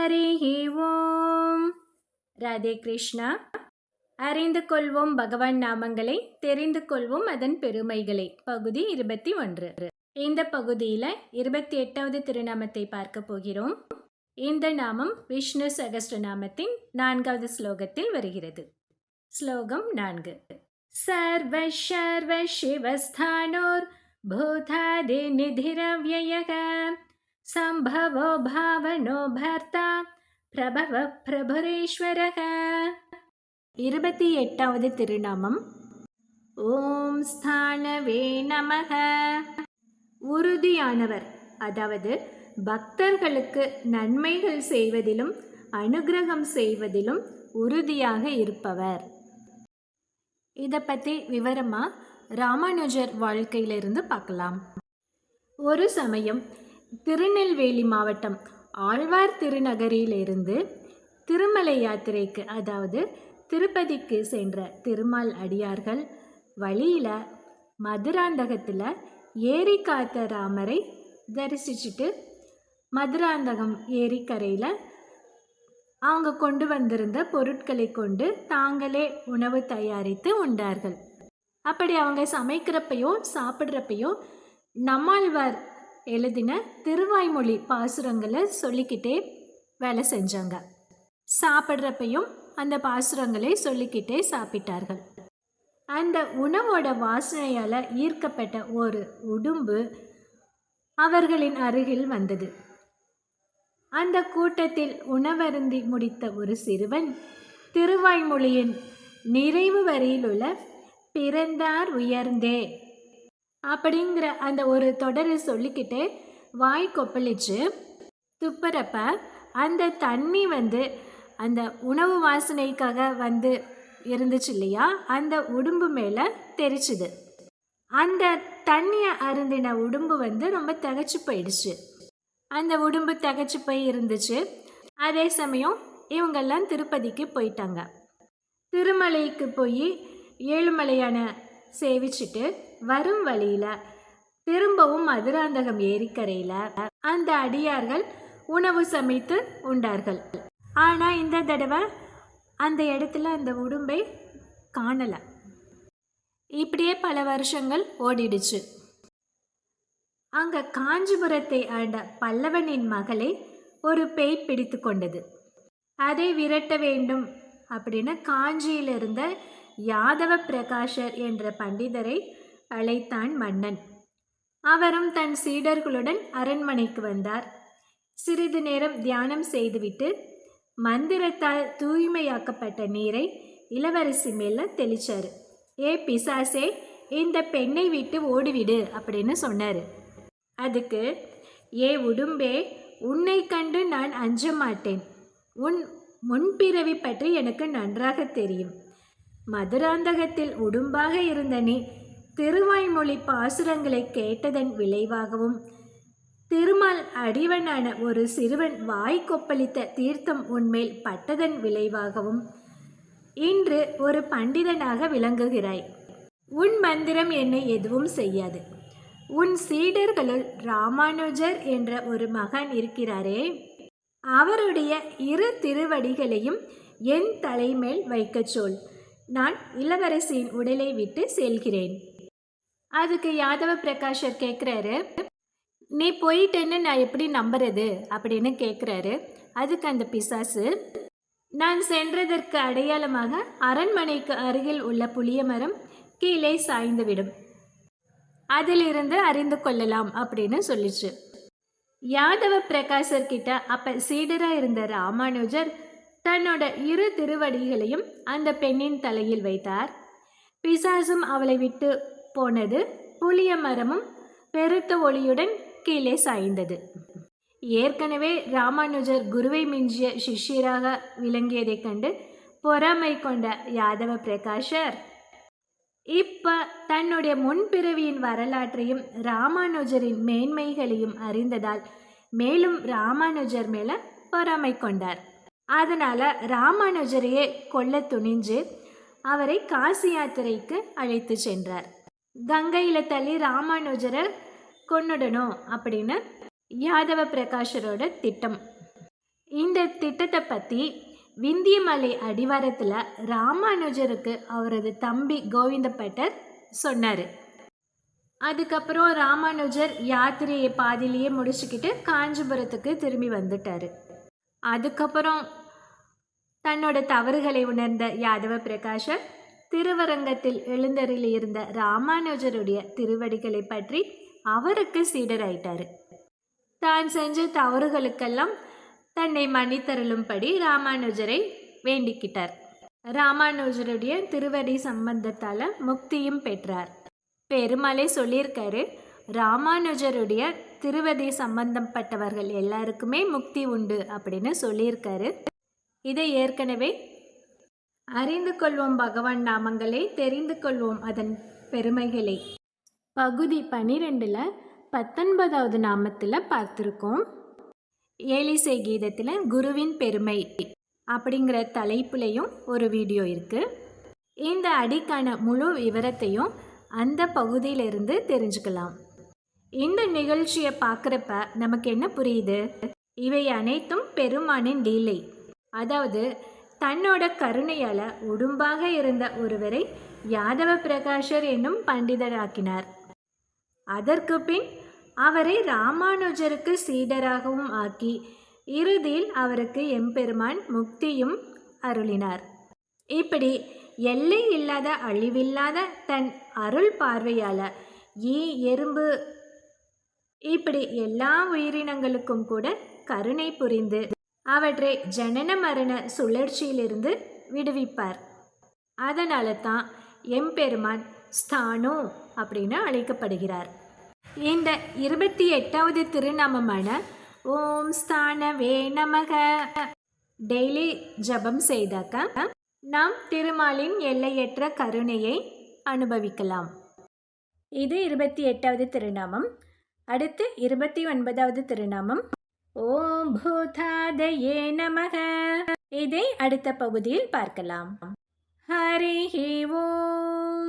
ஹரிஹி ஓம். ராதே கிருஷ்ணா. அறிந்து கொள்வோம் பகவான் நாமங்களை, தெரிந்து கொள்வோம் அதன் பெருமைகளை. பகுதி 21. இந்த பகுதியில் 28வது திருநாமத்தை பார்க்க போகிறோம். இந்த நாமம் விஷ்ணு சகஸ்ரநாமத்தின் 4வது ஸ்லோகத்தில் வருகிறது. ஸ்லோகம் 4. சர்வ சர்வ சிவஸ்தானோர் பூதாதி நிதிரவ்யயக சம்பவோ பாவனோ பர்த்தா பிரபவ பிரபுரேஸ்வரக. 28வது திருநாமம். ஓம் ஸ்தானவே நமக. உறுதியானவர், அதாவது பக்தர்களுக்கு நன்மைகள் செய்வதிலும் அனுகிரகம் செய்வதிலும் உறுதியாக இருப்பவர். இதை பற்றி விவரமாக ராமானுஜர் வாழ்க்கையிலிருந்து பார்க்கலாம். ஒரு சமயம் திருநெல்வேலி மாவட்டம் ஆழ்வார் திருநகரிலிருந்து திருமலை யாத்திரைக்கு, அதாவது திருப்பதிக்கு சென்ற திருமால் அடியார்கள் வழியில் மதுராந்தகத்தில் ஏரி காத்த ராமரை தரிசிச்சுட்டு மதுராந்தகம் ஏரிக்கரையில் அவங்க கொண்டு வந்திருந்த பொருட்களை கொண்டு தாங்களே உணவு தயாரித்து உண்டார்கள். அப்படி அவங்க சமைக்கிறப்பையோ சாப்பிட்றப்பையோ நம்மாழ்வார் எழுதின திருவாய்மொழி பாசுரங்களை சொல்லிக்கிட்டே வேலை செஞ்சாங்க. சாப்பிட்றப்பையும் அந்த பாசுரங்களை சொல்லிக்கிட்டே சாப்பிட்டார்கள். அந்த உணவோட வாசனையால் ஈர்க்கப்பட்ட ஒரு உடும்பு அவர்களின் அருகில் வந்தது. அந்த கூட்டத்தில் உணவருந்தி முடித்த ஒரு சிறுவன் திருவாய்மொழியின் நிறைவு வரியில் உள்ள பிறந்தார் உயர்ந்தே அப்படிங்கிற அந்த ஒரு தொடரை சொல்லிக்கிட்டே வாய் கொப்பளிச்சு துப்புறப்ப அந்த தண்ணி அந்த உணவு வாசனைக்காக இருந்துச்சு இல்லையா, அந்த உடும்பு மேலே தெரிச்சுது. அந்த தண்ணியை அருந்தின உடும்பு ரொம்ப திகச்சு போயிடுச்சு. அந்த உடும்பு திகச்சு போய் இருந்துச்சு. அதே சமயம் இவங்கெல்லாம் திருப்பதிக்கு போயிட்டாங்க. திருமலைக்கு போய் ஏழுமலையான சேவிச்சுட்டு வரும் வழியில் திரும்பவும் மதுராந்தகம் ஏரிக்கரையில் அந்த அடியார்கள் உணவு சமைத்து உண்டார்கள். ஆனால் இந்த தடவை அந்த இடத்துல அந்த உடும்பை காணலை. இப்படியே பல வருஷங்கள் ஓடிடுச்சு. அங்கே காஞ்சிபுரத்தை ஆண்ட பல்லவனின் மகளை ஒரு பேய் பிடித்து கொண்டது. அதை விரட்ட வேண்டும் அப்படின்னு காஞ்சியில் இருந்த யாதவ பிரகாஷர் என்ற பண்டிதரை அழைத்தான் மன்னன். அவரும் தன் சீடர்களுடன் அரண்மனைக்கு வந்தார். சிறிது நேரம் தியானம் செய்துவிட்டு மந்திரத்தால் தூய்மையாக்கப்பட்ட நீரை இளவரசி மேல தெளிச்சார். ஏ பிசாசே, இந்த பெண்ணை விட்டு ஓடிவிடு அப்படின்னு சொன்னார். அதுக்கு, ஏ உடும்பே, உன்னை கண்டு நான் அஞ்ச மாட்டேன். உன் முன்பிறவி பற்றி எனக்கு நன்றாக தெரியும். மதுராந்தகத்தில் உடும்பாக இருந்த நீ திருவாய்மொழி பாசுரங்களை கேட்டதன் விளைவாகவும் திருமால் அடிவனான ஒரு சிறுவன் வாய் கொப்பளித்த தீர்த்தம் உன்மேல் பட்டதன் விளைவாகவும் இன்று ஒரு பண்டிதனாக விளங்குகிறாய். உன் மந்திரம் என்னை எதுவும் செய்யாது. உன் சீடர்களுள் ராமானுஜர் என்ற ஒரு மகான் இருக்கிறாரே, அவருடைய 2 திருவடிகளையும் என் தலைமேல் வைக்கச் சொல். நான் இளவரசியின் உடலை விட்டு செல்கிறேன். அதுக்கு யாதவ பிரகாஷர் கேட்குறாரு, நீ போயிட்டேன்னு நான் எப்படி நம்புறது அப்படின்னு கேட்குறாரு. அதுக்கு அந்த பிசாசு, நான் சென்றதற்கு அடையாளமாக அரண்மனைக்கு அருகில் உள்ள புளிய மரம் கீழே சாய்ந்துவிடும், அதிலிருந்து அறிந்து கொள்ளலாம் அப்படின்னு சொல்லிச்சு. யாதவ பிரகாஷர் கிட்ட அப்ப சீடராக இருந்த ராமானுஜர் தன்னோட 2 திருவடிகளையும் அந்த பெண்ணின் தலையில் வைத்தார். பிசாசும் அவளை விட்டு போனது. புளிய மரமும் பெருத்த ஒளியுடன் கீழே சாய்ந்தது. ஏற்கனவே ராமானுஜர் குருவை மிஞ்சிய சிஷ்யராக விளங்கியதை கண்டு பொறாமை கொண்ட யாதவ பிரகாஷர் இப்ப தன்னுடைய முன்பிறவியின் வரலாற்றையும் ராமானுஜரின் மேன்மைகளையும் அறிந்ததால் மேலும் ராமானுஜர் மேல பொறாமை கொண்டார். அதனால ராமானுஜரையே கொல்ல துணிஞ்சு அவரை காசி யாத்திரைக்கு அழைத்து சென்றார். கங்கையில் தள்ளி ராமானுஜரை கொன்னுடணும் அப்படின்னு யாதவ பிரகாஷரோட திட்டம். இந்த திட்டத்தை பற்றி விந்தியமலை அடிவாரத்தில் ராமானுஜருக்கு அவரது தம்பி கோவிந்தப்பட்டர் சொன்னார். அதுக்கப்புறம் ராமானுஜர் யாத்திரையை பாதியிலேயே முடிச்சுக்கிட்டு காஞ்சிபுரத்துக்கு திரும்பி வந்துட்டார். அதுக்கப்புறம் தன்னோட தவறுகளை உணர்ந்த யாதவ பிரகாஷர் திருவரங்கத்தில் எழுந்தருளி இருந்த ராமானுஜருடைய திருவடிகளை பற்றி அவருக்கு சீடராயிட்டார். தான் செஞ்ச தவறுகளுக்கெல்லாம் தன்னை மன்னித்தருளும்படி ராமானுஜரை வேண்டிக்கிட்டார். ராமானுஜருடைய திருவடி சம்பந்தத்தால் முக்தியும் பெற்றார். பெருமாளே சொல்லியிருக்காரு, ராமானுஜருடைய திருவடி சம்பந்தப்பட்டவர்கள் எல்லாருக்குமே முக்தி உண்டு அப்படின்னு சொல்லியிருக்காரு. இதை ஏற்கனவே அறிந்து கொள்வோம் பகவான் நாமங்களை, தெரிந்து கொள்வோம் அதன் பெருமைகளை பகுதி 12ல் 19வது நாமத்தில் பார்த்துருக்கோம். ஏலிசை கீதத்தில் குருவின் பெருமை அப்படிங்கிற தலைப்புலையும் ஒரு வீடியோ இருக்குது. இந்த அடிக்கான முழு விவரத்தையும் அந்த பகுதியிலிருந்து தெரிஞ்சுக்கலாம். இந்த நிகழ்ச்சியை பார்க்குறப்ப நமக்கு என்ன புரியுது? இவை அனைத்தும் பெருமானின் லீலை. அதாவது தன்னோட கருணையால் உடும்பாக இருந்த ஒருவரை யாதவ பிரகாஷர் என்னும் பண்டிதராக்கினார். அதற்கு பின் அவரை ராமானுஜருக்கு சீடராகவும் ஆக்கி இறுதியில் அவருக்கு எம்பெருமான் முக்தியும் அருளினார். இப்படி எல்லை இல்லாத அழிவில்லாத தன் அருள் பார்வையால் ஈ, எறும்பு இப்படி எல்லா உயிரினங்களுக்கும் கூட கருணை புரிந்து அவற்றை ஜனன மரண சுழற்சியிலிருந்து விடுவிப்பார். அதனால தான் எம்பெருமான் ஸ்தானு அப்படின்னு அழைக்கப்படுகிறார். இந்த 28வது திருநாமமான ஓம் ஸ்தானவே நமக டெய்லி ஜபம் செய்தாக்க நாம் திருமாலின் எல்லையற்ற கருணையை அனுபவிக்கலாம். இது 28வது திருநாமம். அடுத்து 29வது திருநாமம் ஓம் பூதாதயே நமக. இதை அடுத்த பகுதியில் பார்க்கலாம். ஹரி ஓம்.